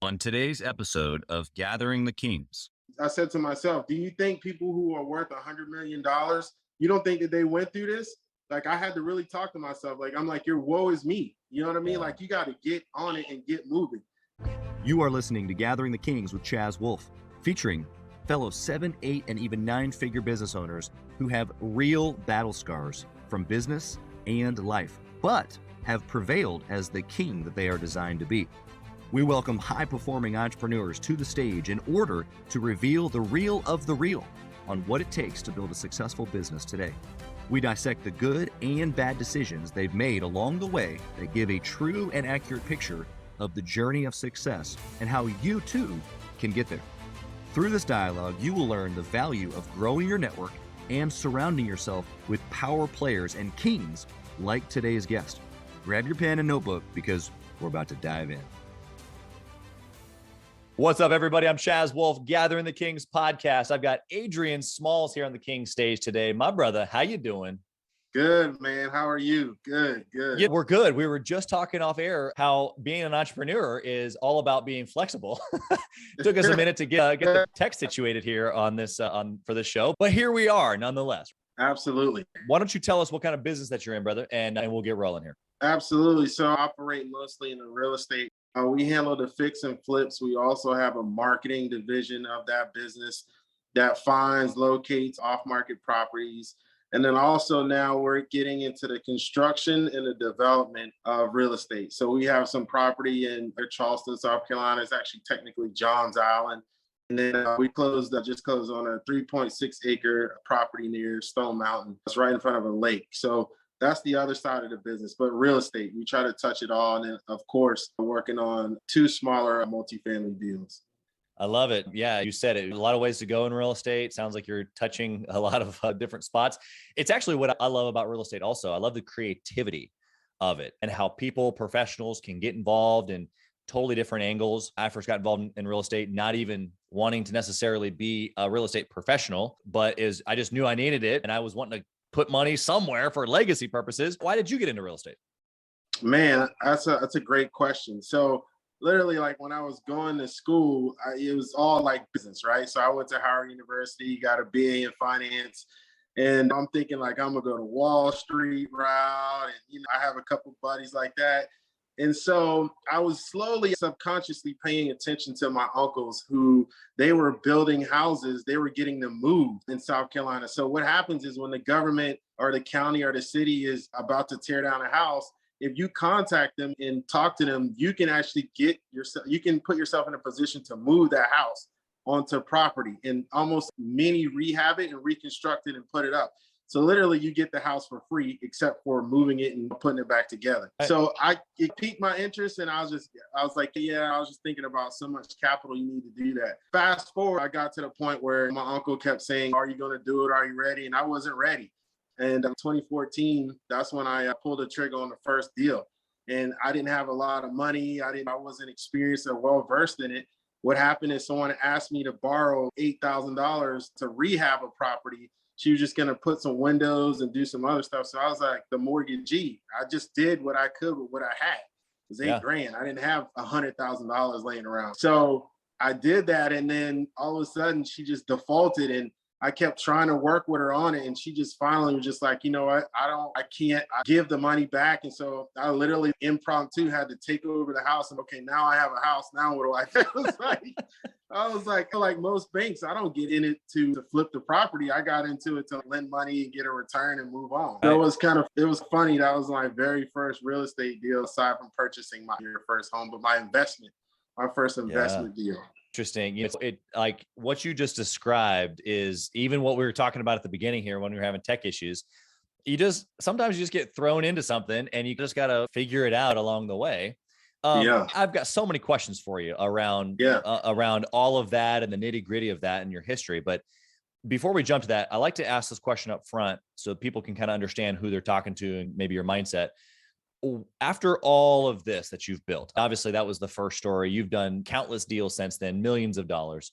On today's episode of Gathering the Kings. I said to myself, do you think people who are worth $100 million, you don't think that they went through this? Like, I had to really talk to myself. Like, I'm like, your woe is me. You know what I mean? Like, you got to get on it and get moving. You are listening to Gathering the Kings with Chaz Wolfe, featuring fellow 7, 8, and even 9-figure business owners who have real battle scars from business and life, but have prevailed as the king that they are designed to be. We welcome high-performing entrepreneurs to the stage in order to reveal the real of the real on what it takes to build a successful business today. We dissect the good and bad decisions they've made along the way that give a true and accurate picture of the journey of success and how you too can get there. Through this dialogue, you will learn the value of growing your network and surrounding yourself with power players and kings like today's guest. Grab your pen and notebook because we're about to dive in. What's up, everybody? I'm Chaz Wolfe, Gathering the Kings podcast. I've got Adrian Smalls here on the King stage today. My brother, how you doing? Good, man. How are you? Good. Yeah, we're good. We were just talking off air how being an entrepreneur is all about being flexible. Took us a minute to get the tech situated here on this for this show, but here we are nonetheless. Absolutely. Why don't you tell us what kind of business that you're in, brother, and we'll get rolling here. Absolutely. So I operate mostly in the real estate. We handle the fix and flips. We also have a marketing division of that business that finds, locates off-market properties. And then also now we're getting into the construction and the development of real estate. So we have some property in Charleston, South Carolina. It's actually technically Johns Island. And then we just closed on a 3.6 acre property near Stone Mountain. It's right in front of a lake. So that's the other side of the business. But real estate, we try to touch it all. And then, of course, working on 2 smaller multifamily deals. I love it. Yeah, you said it. A lot of ways to go in real estate. Sounds like you're touching a lot of different spots. It's actually what I love about real estate also. I love the creativity of it and how people, professionals can get involved in totally different angles. I first got involved in real estate, not even wanting to necessarily be a real estate professional, but I just knew I needed it. And I was wanting to put money somewhere for legacy purposes. Why did you get into real estate? Man, that's a great question. So literally, like when I was going to school, it was all like business, right? So I went to Howard University, got a BA in finance, and I'm thinking like I'm gonna go to Wall Street route, and I have a couple buddies like that. And so I was slowly, subconsciously paying attention to my uncles who they were building houses, they were getting them moved in South Carolina. So what happens is when the government or the county or the city is about to tear down a house, if you contact them and talk to them, you can actually you can put yourself in a position to move that house onto property and almost mini rehab it and reconstruct it and put it up. So literally you get the house for free, except for moving it and putting it back together. So it piqued my interest, and I was just thinking about so much capital you need to do that. Fast forward, I got to the point where my uncle kept saying, are you going to do it? Are you ready? And I wasn't ready. And in 2014, that's when I pulled the trigger on the first deal. And I didn't have a lot of money. I wasn't experienced or well-versed in it. What happened is someone asked me to borrow $8,000 to rehab a property. She was just going to put some windows and do some other stuff. So I was like the mortgagee. I just did what I could with what I had. It was $8,000. I didn't have $100,000 laying around. So I did that. And then all of a sudden she just defaulted, and I kept trying to work with her on it. And she just finally was just like, you know what? I can't give the money back. And so I literally impromptu had to take over the house. And okay, now I have a house. Now what do I do? I was like most banks, I don't get in it to flip the property. I got into it to lend money and get a return and move on. So it was funny. That was my very first real estate deal, aside from purchasing my first home, but my first investment deal. Interesting. It like what you just described is even what we were talking about at the beginning here when we were having tech issues. Sometimes you just get thrown into something and you just got to figure it out along the way. I've got so many questions for you around all of that and the nitty gritty of that and your history. But before we jump to that, I like to ask this question up front so people can kind of understand who they're talking to and maybe your mindset. After all of this that you've built, obviously that was the first story. You've done countless deals since then, millions of dollars.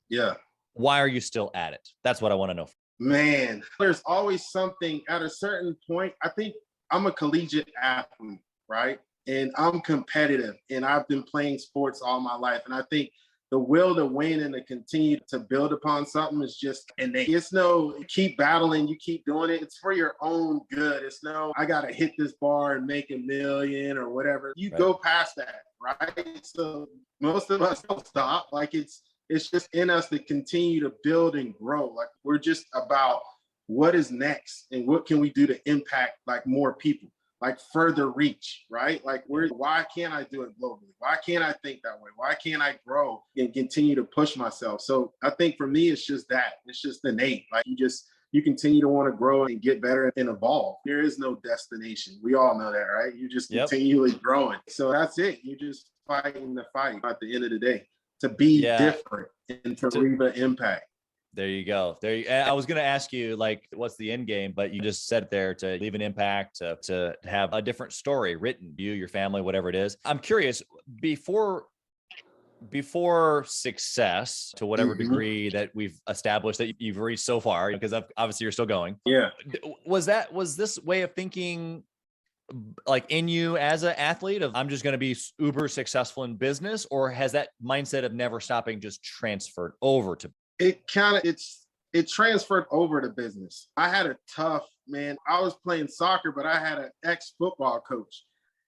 Yeah. Why are you still at it? That's what I want to know. Man, there's always something at a certain point. I think I'm a collegiate athlete, right? and I'm competitive, and I've been playing sports all my life. And I think the will to win and to continue to build upon something is just innate. It's no, you keep battling, you keep doing it. It's for your own good. It's no, I got to hit this bar and make $1 million or whatever. You go past that, right? So most of us don't stop. Like it's just in us to continue to build and grow. Like we're just about what is next and what can we do to impact like more people, like further reach, right? Like why can't I do it globally? Why can't I think that way? Why can't I grow and continue to push myself? So I think for me, it's just that. It's just innate. Like you continue to want to grow and get better and evolve. There is no destination. We all know that, right? You just continually growing. So that's it. You're just fighting the fight at the end of the day to be different and to leave an impact. There you go. I was going to ask you, like, what's the end game? But you just said there to leave an impact, to have a different story written, you, your family, whatever it is. I'm curious, before success, to whatever degree that we've established that you've reached so far, because obviously you're still going. Yeah. Was this way of thinking like in you as an athlete of I'm just going to be uber successful in business, or has that mindset of never stopping just transferred over to? It transferred over to business. I had a tough, man. I was playing soccer, but I had an ex-football coach.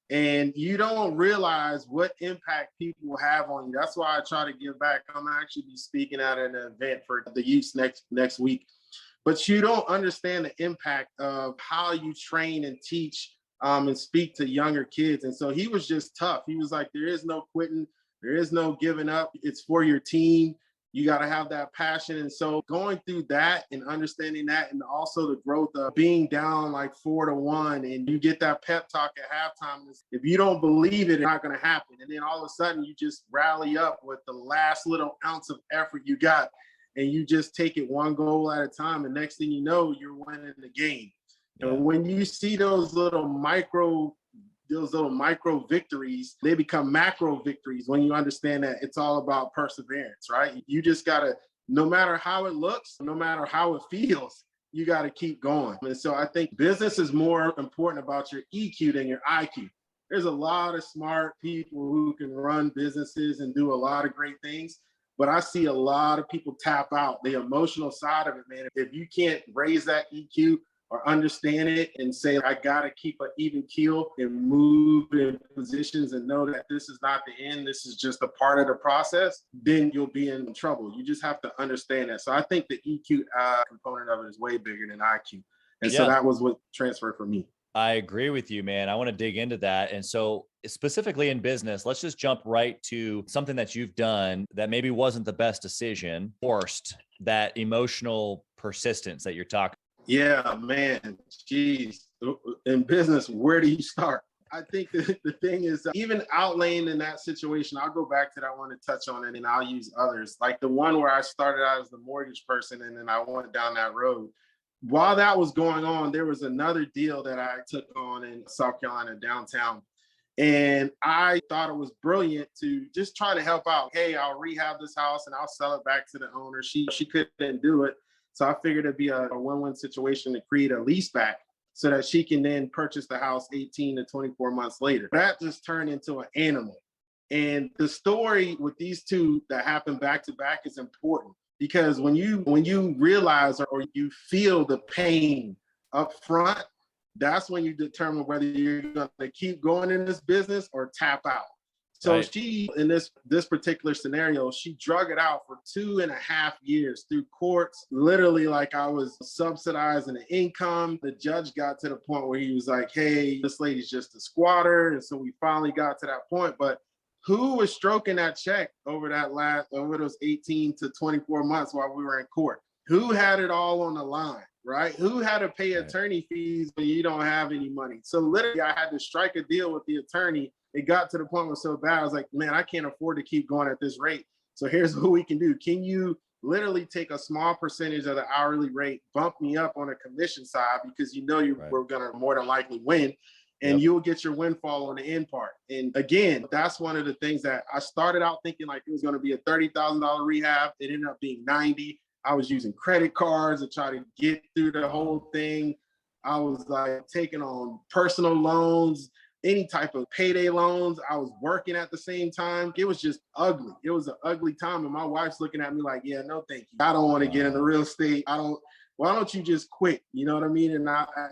And you don't realize what impact people have on you. That's why I try to give back. I'm actually be speaking at an event for the youth next week. But you don't understand the impact of how you train and teach and speak to younger kids. And so he was just tough. He was like, there is no quitting. There is no giving up. It's for your team. You got to have that passion. And so going through that and understanding that, and also the growth of being down like 4-1, and you get that pep talk at halftime. If you don't believe it, it's not going to happen. And then all of a sudden you just rally up with the last little ounce of effort you got, and you just take it one goal at a time. And next thing you know, you're winning the game. Yeah. And when you see those little micro victories, they become macro victories when you understand that it's all about perseverance, right? You just got to, no matter how it looks, no matter how it feels, you got to keep going. And so I think business is more important about your EQ than your IQ. There's a lot of smart people who can run businesses and do a lot of great things, but I see a lot of people tap out the emotional side of it, man. If you can't raise that EQ or understand it and say, I got to keep an even keel and move in positions and know that this is not the end, this is just a part of the process, then you'll be in trouble. You just have to understand that. So I think the EQ component of it is way bigger than IQ. And so that was what transferred for me. I agree with you, man. I want to dig into that. And so specifically in business, let's just jump right to something that you've done that maybe wasn't the best decision, forced that emotional persistence that you're talking. Yeah, man, geez. In business, where do you start? I think the thing is, even outlaying in that situation, I'll go back to that one to touch on it, and I'll use others. Like the one where I started out as the mortgage person, and then I went down that road. While that was going on, there was another deal that I took on in South Carolina, downtown. And I thought it was brilliant to just try to help out. Hey, I'll rehab this house and I'll sell it back to the owner. She couldn't do it. So I figured it'd be a win-win situation to create a lease back so that she can then purchase the house 18 to 24 months later. That just turned into an animal. And the story with these two that happened back to back is important, because when you realize or you feel the pain up front, that's when you determine whether you're going to keep going in this business or tap out. So she, in this particular scenario, she drug it out for 2.5 years through courts, literally like I was subsidizing the income. The judge got to the point where he was like, hey, this lady's just a squatter. And so we finally got to that point. But who was stroking that check over those 18 to 24 months while we were in court? Who had it all on the line, right? Who had to pay attorney fees when you don't have any money? So literally I had to strike a deal with the attorney. It got to the point where it was so bad, I was like, man, I can't afford to keep going at this rate. So here's what we can do. Can you literally take a small percentage of the hourly rate, bump me up on a commission side, because you know we're going to more than likely win, and you'll get your windfall on the end part. And again, that's one of the things that I started out thinking like it was going to be a $30,000 rehab. It ended up being 90. I was using credit cards to try to get through the whole thing. I was like taking on personal loans. any type of payday loans. I was working at the same time. It was just ugly. It was an ugly time. And my wife's looking at me like, yeah, no, thank you. I don't want to get into real estate. Why don't you just quit? You know what I mean? And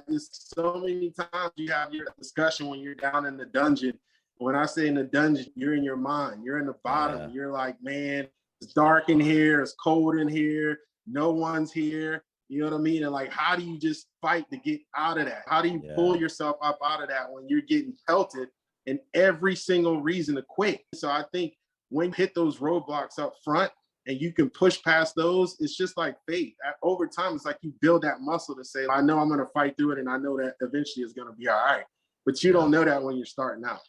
it's so many times you have your discussion when you're down in the dungeon. When I say in the dungeon, you're in your mind, you're in the bottom. Yeah. You're like, man, it's dark in here. It's cold in here. No one's here. You know what I mean? And like, how do you just fight to get out of that? How do you pull yourself up out of that when you're getting pelted and every single reason to quit? So I think when you hit those roadblocks up front and you can push past those, it's just like faith. Over time, it's like you build that muscle to say, I know I'm going to fight through it. And I know that eventually it's going to be all right. But you don't know that when you're starting out.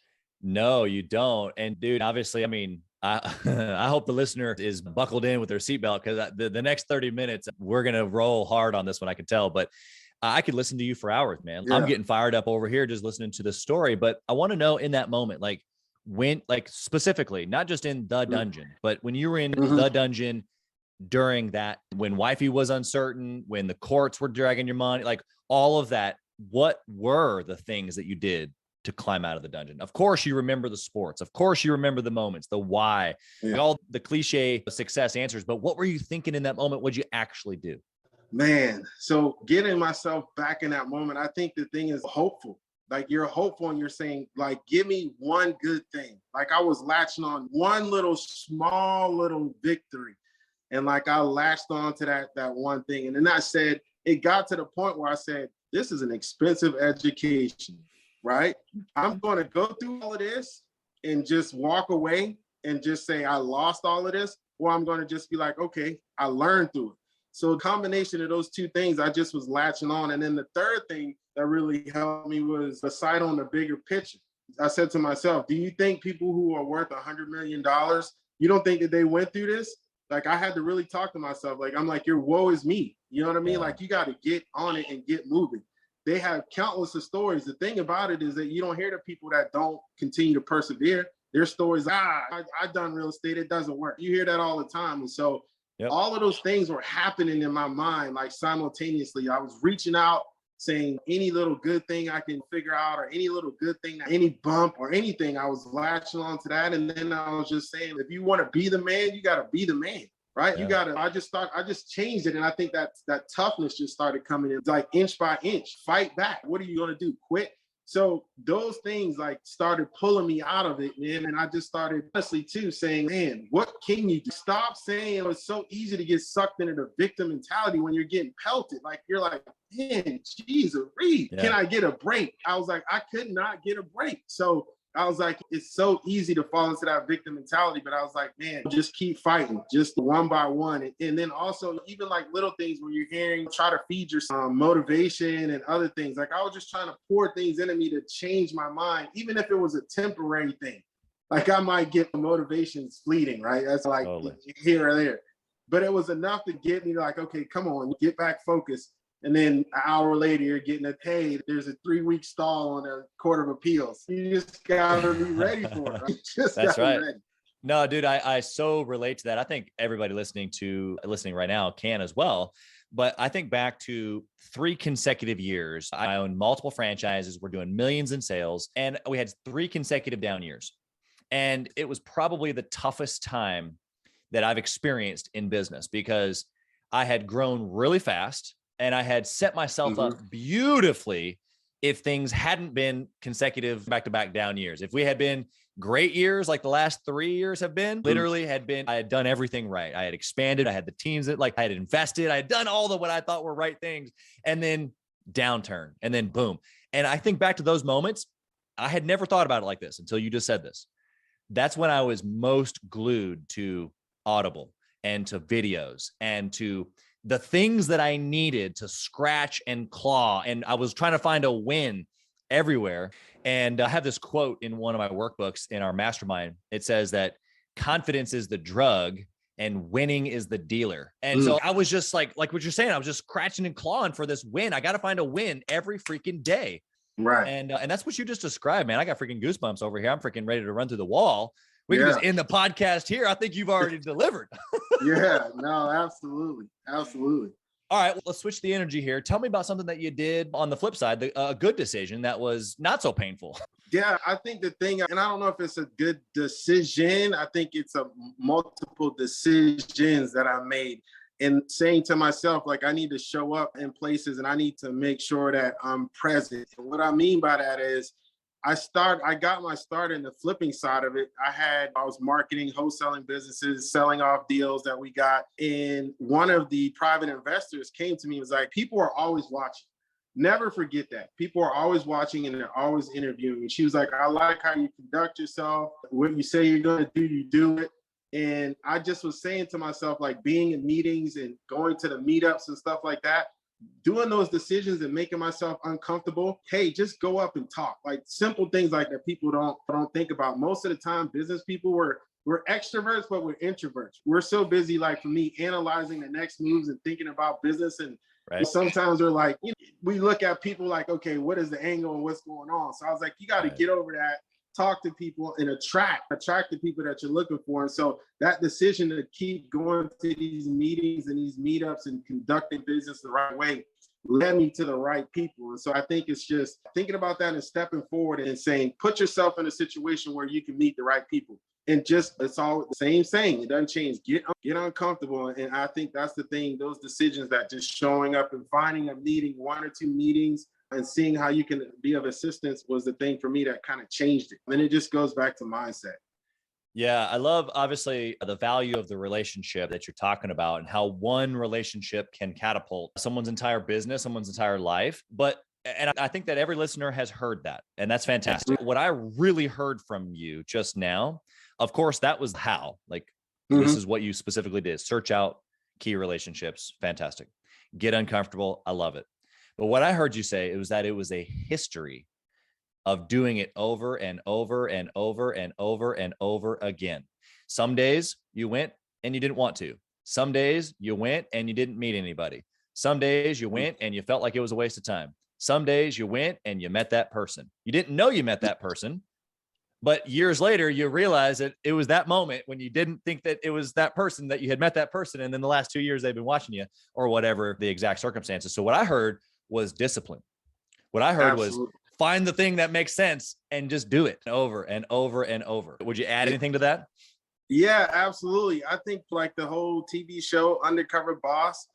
No, you don't. And dude, obviously, I mean, I hope the listener is buckled in with their seatbelt, because the next 30 minutes, we're going to roll hard on this one, I can tell. But I could listen to you for hours, man. Yeah. I'm getting fired up over here just listening to the story. But I want to know in that moment, like when, like specifically, not just in the dungeon, but when you were in the dungeon during that, when wifey was uncertain, when the courts were dragging your money, like all of that, what were the things that you did to climb out of the dungeon? Of course, you remember the sports. Of course, you remember the moments, the why, all the cliche success answers. But what were you thinking in that moment? What'd you actually do? Man, so getting myself back in that moment, I think the thing is hopeful. Like you're hopeful and you're saying, like, give me one good thing. Like I was latching on one small little victory. And like I latched on to that one thing. And then I said, it got to the point where I said, this is an expensive education. Right? I'm going to go through all of this and just walk away and just say I lost all of this, or I'm going to just be like, okay, I learned through it. So a combination of those two things, I just was latching on. And then the third thing that really helped me was the sight on the bigger picture. I said to myself, do you think people who are worth $100 million, you don't think that they went through this? Like I had to really talk to myself. Like, I'm like, your woe is me. You know what I mean? Like you got to get on it and get moving. They have countless of stories. The thing about it is that you don't hear the people that don't continue to persevere. Their stories, I've done real estate, it doesn't work. You hear that all the time. And so all of those things were happening in my mind, like simultaneously. I was reaching out, saying any little good thing I can figure out, or any little good thing, any bump or anything, I was latching on to that. And then I was just saying, if you want to be the man, you got to be the man. Right. Yeah. I just changed it. And I think that toughness just started coming in. It's like inch by inch, fight back. What are you going to do? Quit? So those things like started pulling me out of it, man. And I just started honestly too saying, man, what can you do? Stop saying it's so easy to get sucked into the victim mentality when you're getting pelted. Like you're like, man, geez, can I get a break? I was like, I could not get a break. So I was like, it's so easy to fall into that victim mentality, but I was like, man, just keep fighting, just one by one. And then also even like little things when you're hearing, try to feed your motivation and other things. Like I was just trying to pour things into me to change my mind, even if it was a temporary thing. Like I might get the motivations fleeting, right? That's like here or there. But it was enough to get me like, okay, come on, get back focused. And then an hour later, you're getting a hey, there's a 3-week stall on the Court of Appeals. You just gotta be ready for it. Right? That's right. No, dude, I so relate to that. I think everybody listening right now can as well. But I think back to 3 consecutive years. I owned multiple franchises. We're doing millions in sales. And we had 3 consecutive down years. And it was probably the toughest time that I've experienced in business because I had grown really fast. And I had set myself up beautifully if things hadn't been consecutive back-to-back down years. If we had been great years like the last 3 years have been, literally I had done everything right. I had expanded. I had the teams that I had invested. I had done all the what I thought were right things. And then downturn and then boom. And I think back to those moments, I had never thought about it like this until you just said this. That's when I was most glued to Audible and to videos and to the things that I needed to scratch and claw. And I was trying to find a win everywhere. And I have this quote in one of my workbooks in our Mastermind. It says that confidence is the drug and winning is the dealer. And so I was just like what you're saying, I was just scratching and clawing for this win. I got to find a win every freaking day. Right. And that's what you just described, man. I got freaking goosebumps over here. I'm freaking ready to run through the wall. We can just end the podcast here. I think you've already delivered. Yeah, no, absolutely. Absolutely. All right, well, let's switch the energy here. Tell me about something that you did on the flip side, a good decision that was not so painful. Yeah, I think the thing, and I don't know if it's a good decision. I think it's a multiple decisions that I made and saying to myself, like, I need to show up in places and I need to make sure that I'm present. And what I mean by that is I got my start in the flipping side of it. I was marketing, wholesaling businesses, selling off deals that we got. And one of the private investors came to me and was like, people are always watching. Never forget that. People are always watching and they're always interviewing. And she was like, I like how you conduct yourself. What you say you're going to do, you do it. And I just was saying to myself, like, being in meetings and going to the meetups and stuff like that, doing those decisions and making myself uncomfortable. Hey, just go up and talk. Like simple things like that people don't think about. Most of the time, business people we're extroverts, but we're introverts. We're so busy, like for me, analyzing the next moves and thinking about business. And right. Sometimes we're like, we look at people like, okay, what is the angle and what's going on? So I was like, you got to get over that, talk to people and attract the people that you're looking for. And so that decision to keep going to these meetings and these meetups and conducting business the right way led me to the right people. And so I think it's just thinking about that and stepping forward and saying, put yourself in a situation where you can meet the right people. And just, it's all the same saying. It doesn't change. Get uncomfortable. And I think that's the thing, those decisions that just showing up and finding a meeting, 1 or 2 meetings, and seeing how you can be of assistance was the thing for me that kind of changed it. And it just goes back to mindset. Yeah, I love, obviously, the value of the relationship that you're talking about and how one relationship can catapult someone's entire business, someone's entire life. And I think that every listener has heard that, and that's fantastic. What I really heard from you just now, of course, that was how, like, this is what you specifically did. Search out key relationships. Fantastic. Get uncomfortable. I love it. But what I heard you say, it was that it was a history of doing it over and over and over and over and over again. Some days you went and you didn't want to. Some days you went and you didn't meet anybody. Some days you went and you felt like it was a waste of time. Some days you went and you met that person. You didn't know you met that person, but years later you realize that it was that moment when you didn't think that it was that person, that you had met that person. And then the last 2 years they've been watching you, or whatever the exact circumstances. So what I heard was discipline. What I heard was find the thing that makes sense and just do it over and over and over. Would you add anything to that? Yeah, absolutely. I think like the whole TV show Undercover Boss,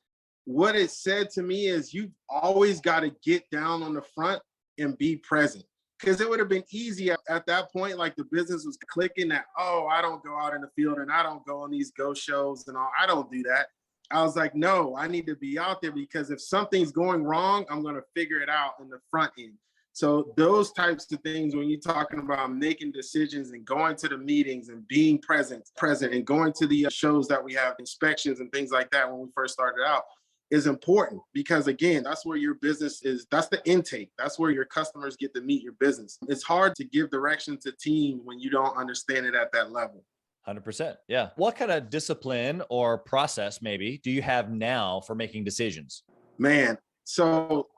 what it said to me is you've always got to get down on the front and be present. Because it would have been easy at that point, like the business was clicking that, oh, I don't go out in the field and I don't go on these ghost shows and all. I don't do that. I was like, no, I need to be out there because if something's going wrong, I'm going to figure it out in the front end. So those types of things, when you're talking about making decisions and going to the meetings and being present and going to the shows that we have, inspections and things like that when we first started out, is important because again, that's where your business is. That's the intake. That's where your customers get to meet your business. It's hard to give direction to team when you don't understand it at that level. 100%. Yeah. What kind of discipline or process maybe do you have now for making decisions? Man, so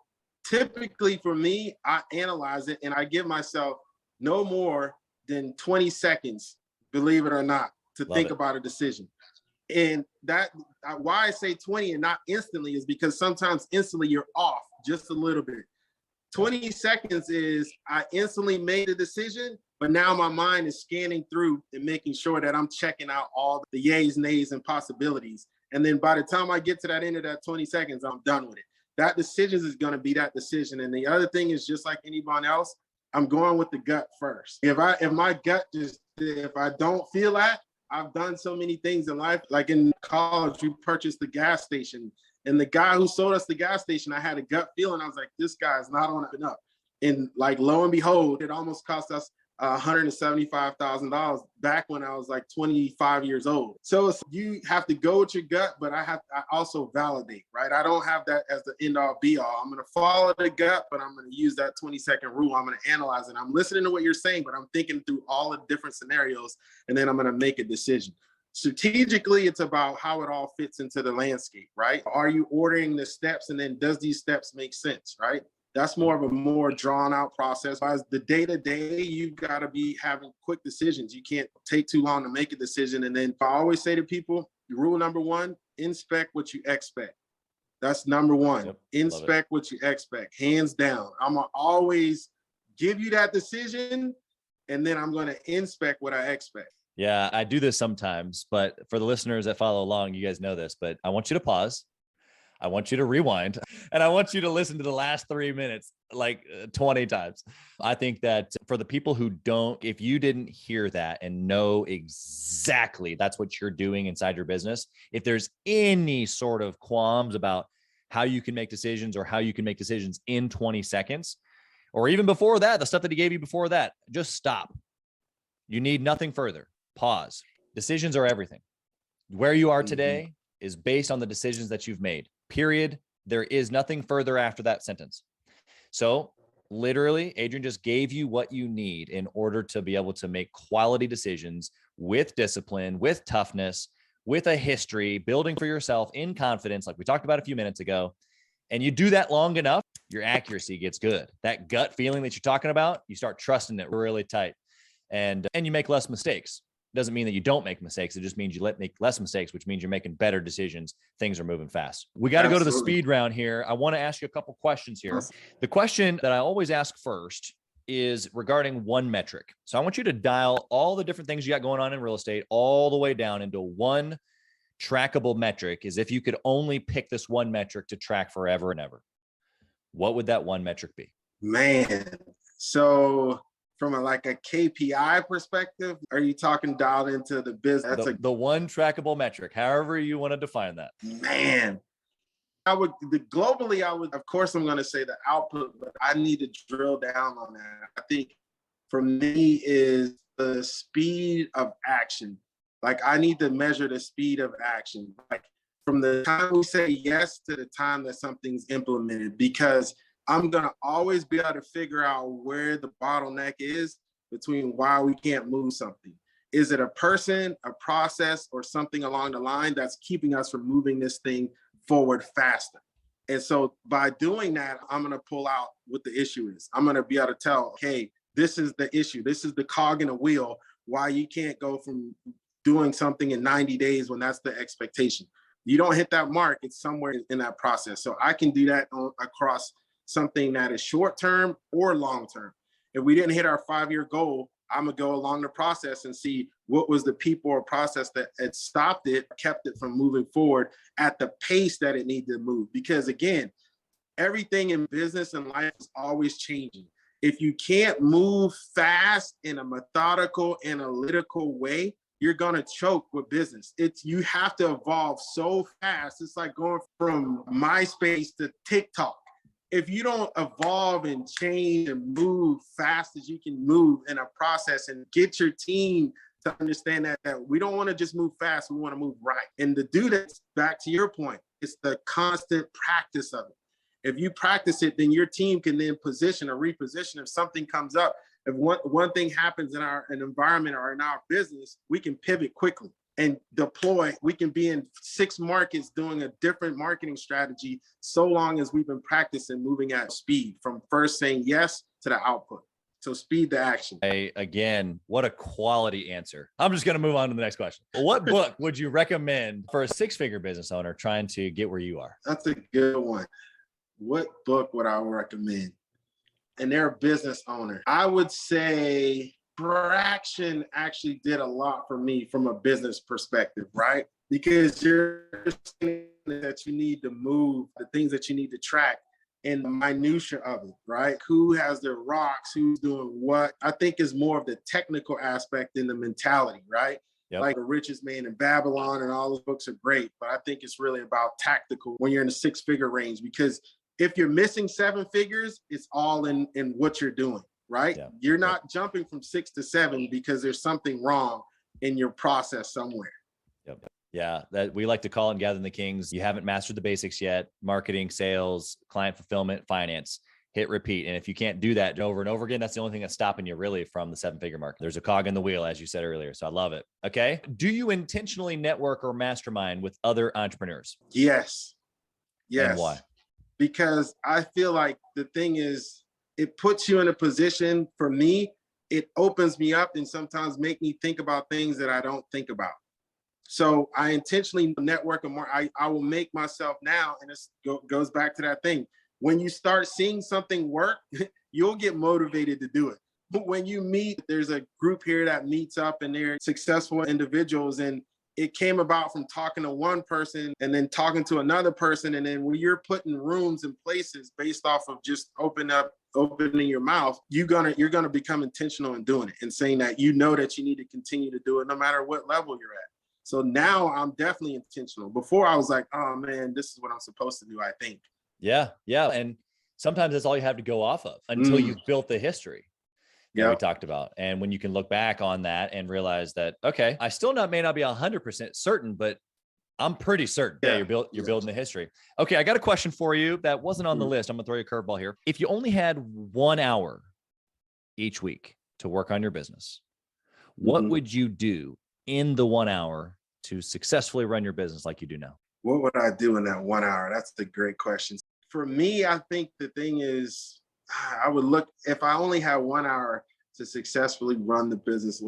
typically for me, I analyze it and I give myself no more than 20 seconds, believe it or not, to think about a decision. And that why I say 20 and not instantly is because sometimes instantly you're off just a little bit. 20 seconds is I instantly made a decision, but now my mind is scanning through and making sure that I'm checking out all the yays, nays, and possibilities. And then by the time I get to that end of that 20 seconds, I'm done with it. That decision is going to be that decision. And the other thing is just like anyone else, I'm going with the gut first. If I don't feel that, I've done so many things in life. Like in college, we purchased the gas station. And the guy who sold us the gas station, I had a gut feeling. I was like, this guy's not on it enough. And like, lo and behold, it almost cost us $175,000 back when I was like 25 years old. So you have to go with your gut, but I also validate, right? I don't have that as the end all be all. I'm going to follow the gut, but I'm going to use that 20-second rule. I'm going to analyze it. I'm listening to what you're saying, but I'm thinking through all the different scenarios, and then I'm going to make a decision. Strategically, it's about how it all fits into the landscape, right? Are you ordering the steps, and then does these steps make sense, right? That's more of a more drawn out process. As the day-to-day, you've got to be having quick decisions. You can't take too long to make a decision. And then I always say to people, rule number 1, inspect what you expect. That's number 1. Yep, inspect what you expect, hands down. I'm gonna always give you that decision, and then I'm going to inspect what I expect. Yeah, I do this sometimes, but for the listeners that follow along, you guys know this, but I want you to pause. I want you to rewind, and I want you to listen to the last 3 minutes like 20 times. I think that for the people who don't, if you didn't hear that and know exactly that's what you're doing inside your business, if there's any sort of qualms about how you can make decisions or how you can make decisions in 20 seconds, or even before that, the stuff that he gave you before that, just stop. You need nothing further. Pause. Decisions are everything. Where you are today is based on the decisions that you've made. Period. There is nothing further after that sentence. So literally, Adrian just gave you what you need in order to be able to make quality decisions with discipline, with toughness, with a history, building for yourself in confidence, like we talked about a few minutes ago. And you do that long enough, your accuracy gets good. That gut feeling that you're talking about, you start trusting it really tight, and you make less mistakes. Doesn't mean that you don't make mistakes. It just means you make less mistakes, which means you're making better decisions. Things are moving fast. We got to go to the speed round here. I want to ask you a couple questions here. The question that I always ask first is regarding one metric. So I want you to dial all the different things you got going on in real estate all the way down into one trackable metric, as if you could only pick this one metric to track forever and ever. What would that one metric be? Man, so from a KPI perspective, are you talking dialed into the business? That's the one trackable metric, however you want to define that. Man, globally, of course, I'm going to say the output, but I need to drill down on that. I think for me is the speed of action. I need to measure the speed of action, from the time we say yes to the time that something's implemented, because I'm going to always be able to figure out where the bottleneck is between why we can't move something. Is it a person, a process, or something along the line that's keeping us from moving this thing forward faster? And so by doing that, I'm going to pull out what the issue is. I'm going to be able to tell, hey, this is the issue. This is the cog in the wheel, why you can't go from doing something in 90 days when that's the expectation. You don't hit that mark, it's somewhere in that process. So I can do that across something that is short-term or long-term. If we didn't hit our 5-year goal, I'm gonna go along the process and see what was the people or process that had stopped it, kept it from moving forward at the pace that it needed to move. Because again, everything in business and life is always changing. If you can't move fast in a methodical, analytical way, you're gonna choke with business. You have to evolve so fast. It's like going from MySpace to TikTok. If you don't evolve and change and move fast as you can move in a process and get your team to understand that we don't want to just move fast, we want to move right. And to do that, back to your point, it's the constant practice of it. If you practice it, then your team can then position or reposition. If something comes up, if one thing happens in an environment or in our business, we can pivot quickly and deploy. We can be in 6 markets doing a different marketing strategy so long as we've been practicing moving at speed from first saying yes to the output. So speed to action. Hey, again, what a quality answer. I'm just going to move on to the next question. What book would you recommend for a 6-figure business owner trying to get where you are? That's a good one. What book would I recommend? And they're a business owner. I would say Fraction actually did a lot for me from a business perspective, right? Because you're saying that you need to move, the things that you need to track, and the minutia of it, right? Who has their rocks, who's doing what, I think is more of the technical aspect than the mentality, right? Yep. Like The Richest Man in Babylon and all those books are great, but I think it's really about tactical when you're in the 6-figure range, because if you're missing 7 figures, it's all in what you're doing, right? Yeah. You're not jumping from 6 to 7 because there's something wrong in your process somewhere. Yep. Yeah, that we like to call in Gathering the Kings. You haven't mastered the basics yet: marketing, sales, client fulfillment, finance. Hit repeat. And if you can't do that over and over again, that's the only thing that's stopping you really from the 7-figure mark. There's a cog in the wheel, as you said earlier. So I love it. Okay. Do you intentionally network or mastermind with other entrepreneurs? Yes. Yes. And why? Because I feel like the thing is, it puts you in a position, for me, it opens me up and sometimes make me think about things that I don't think about. So I intentionally network more. I will make myself now, and it goes back to that thing. when you start seeing something work, you'll get motivated to do it. But when you meet, there's a group here that meets up and they're successful individuals. And it came about from talking to one person and then talking to another person. And then when you're putting rooms and places based off of just opening your mouth, you're gonna become intentional in doing it and saying that that you need to continue to do it no matter what level you're at. So now I'm definitely intentional. Before I was like, oh man, this is what I'm supposed to do, I think. Yeah. And sometimes that's all you have to go off of until you've built the history that we talked about. And when you can look back on that and realize that, okay, I still may not be 100% certain, but I'm pretty certain you're building the history. Okay. I got a question for you that wasn't on the list. I'm gonna throw you a curveball here. If you only had 1 hour each week to work on your business, what would you do in the 1 hour to successfully run your business like you do now? What would I do in that 1 hour? That's a great question. For me, I think the thing is, I would look, if I only had 1 hour to successfully run the business,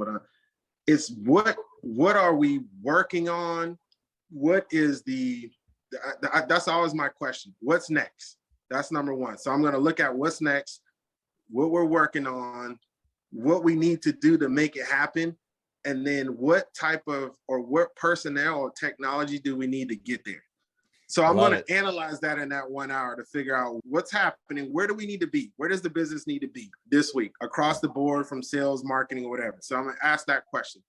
it's what are we working on? What is that's always my question. What's next? That's number one. So I'm going to look at what's next, what we're working on, what we need to do to make it happen. And then what type of, or what personnel or technology do we need to get there? So I'm going to analyze that in that 1 hour to figure out what's happening. Where do we need to be? Where does the business need to be this week across the board from sales, marketing, or whatever? So I'm going to ask that question.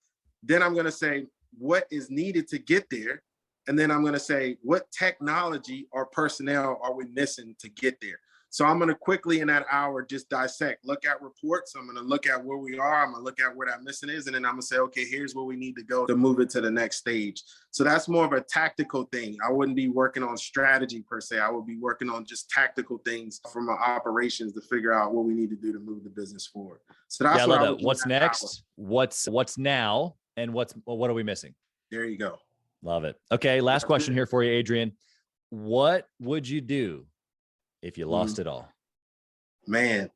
Then I'm going to say, what is needed to get there? And then I'm going to say, what technology or personnel are we missing to get there? So I'm going to quickly in that hour just dissect, look at reports. I'm going to look at where we are. I'm going to look at where that missing is. And then I'm going to say, okay, here's where we need to go to move it to the next stage. So that's more of a tactical thing. I wouldn't be working on strategy per se. I would be working on just tactical things from our operations to figure out what we need to do to move the business forward. So that's what I would do. What's next? What's now? And what are we missing? There you go. Love it. Okay. Last question here for you, Adrian. What would you do if you lost it all? Man,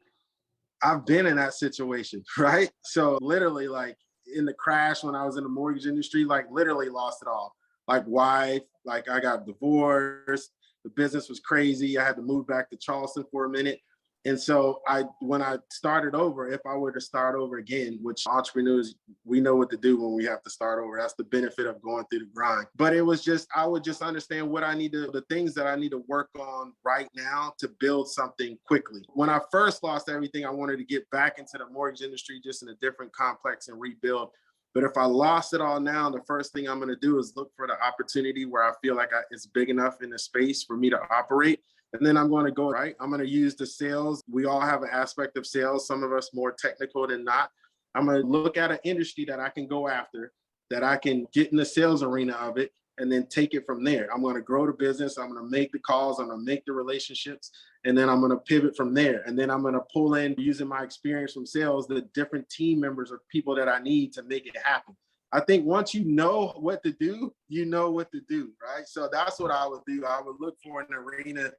I've been in that situation, right? So literally like in the crash when I was in the mortgage industry, like literally lost it all. Like wife, like I got divorced. The business was crazy. I had to move back to Charleston for a minute. And so when I started over, if I were to start over again, which entrepreneurs, we know what to do when we have to start over. That's the benefit of going through the grind. But it was just, I would just understand the things that I need to work on right now to build something quickly. When I first lost everything, I wanted to get back into the mortgage industry, just in a different complex and rebuild. But if I lost it all now, the first thing I'm going to do is look for the opportunity where I feel like it's big enough in the space for me to operate. And then I'm going to go, right? I'm going to use the sales. We all have an aspect of sales, some of us more technical than not. I'm going to look at an industry that I can go after, that I can get in the sales arena of it, and then take it from there. I'm going to grow the business. I'm going to make the calls. I'm going to make the relationships, and then I'm going to pivot from there. And then I'm going to pull in, using my experience from sales, the different team members or people that I need to make it happen. I think once you know what to do, you know what to do, right? So that's what I would do. I would look for an arena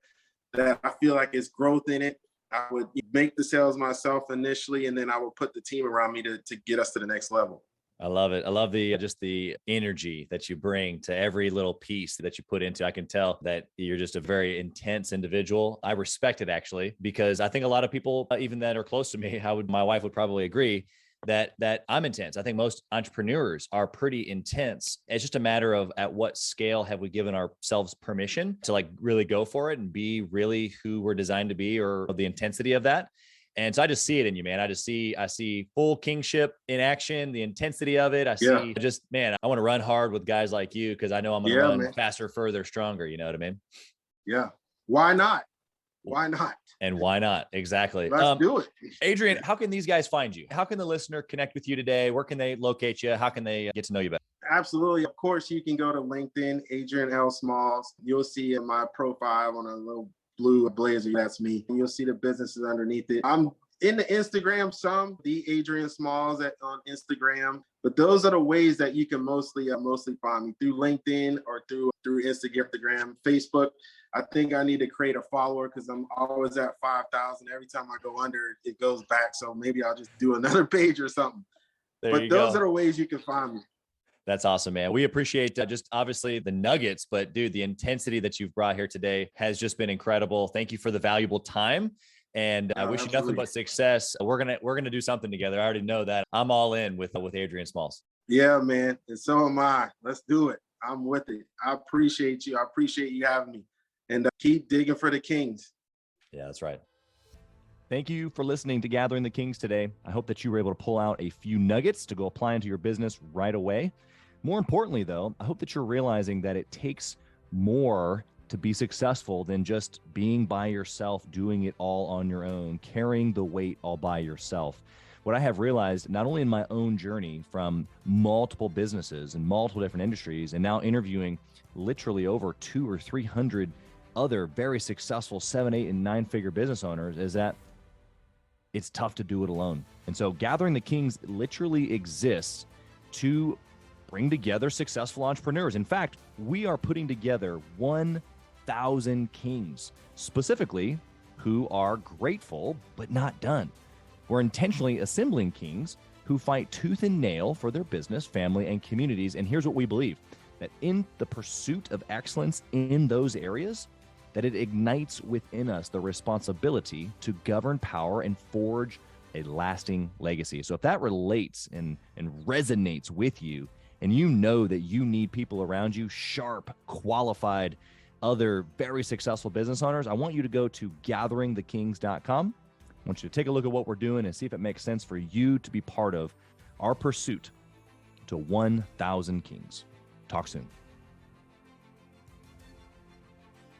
that I feel like it's growth in it. I would make the sales myself initially, and then I would put the team around me to get us to the next level. I love it. I love just the energy that you bring to every little piece that you put into. I can tell that you're just a very intense individual. I respect it actually, because I think a lot of people, even that are close to me, my wife would probably agree that I'm intense. I think most entrepreneurs are pretty intense. It's just a matter of at what scale have we given ourselves permission to like really go for it and be really who we're designed to be, or the intensity of that. And so I just see it in you, man. I see full kingship in action, the intensity of it. I see man, I want to run hard with guys like you, because I know I'm going to run faster, further, stronger. You know what I mean? Yeah. Why not? Why not? And why not? Exactly. Let's do it. Adrian, how can these guys find you? How can the listener connect with you today? Where can they locate you? How can they get to know you better? Absolutely. Of course, you can go to LinkedIn, Adrian L. Smalls. You'll see my profile on a little blue blazer. That's me. And you'll see the businesses underneath it. I'm in the Instagram, the Adrian Smalls on Instagram. But those are the ways that you can mostly find me, through LinkedIn or through Instagram, Facebook. I think I need to create a follower because I'm always at 5,000. Every time I go under, it goes back. So maybe I'll just do another page or something. But those are the ways you can find me. That's awesome, man. We appreciate just obviously the nuggets, but dude, the intensity that you've brought here today has just been incredible. Thank you for the valuable time. And I wish you nothing but success. We're gonna do something together. I already know that. I'm all in with Adrian Smalls. Yeah, man. And so am I. Let's do it. I'm with it. I appreciate you. I appreciate you having me. And keep digging for the Kings. Yeah, that's right. Thank you for listening to Gathering the Kings today. I hope that you were able to pull out a few nuggets to go apply into your business right away. More importantly, though, I hope that you're realizing that it takes more to be successful than just being by yourself, doing it all on your own, carrying the weight all by yourself. What I have realized, not only in my own journey from multiple businesses and multiple different industries, and now interviewing literally over 200 or 300 other very successful 7, 8, and 9-figure business owners, is that it's tough to do it alone. And so Gathering the Kings literally exists to bring together successful entrepreneurs. In fact, we are putting together 1,000 kings, specifically who are grateful but not done. We're intentionally assembling kings who fight tooth and nail for their business, family, and communities. And here's what we believe, that in the pursuit of excellence in those areas, that it ignites within us the responsibility to govern power and forge a lasting legacy. So if that relates and resonates with you, and you know that you need people around you, sharp, qualified, other very successful business owners, I want you to go to gatheringthekings.com. I want you to take a look at what we're doing and see if it makes sense for you to be part of our pursuit to 1,000 kings. Talk soon.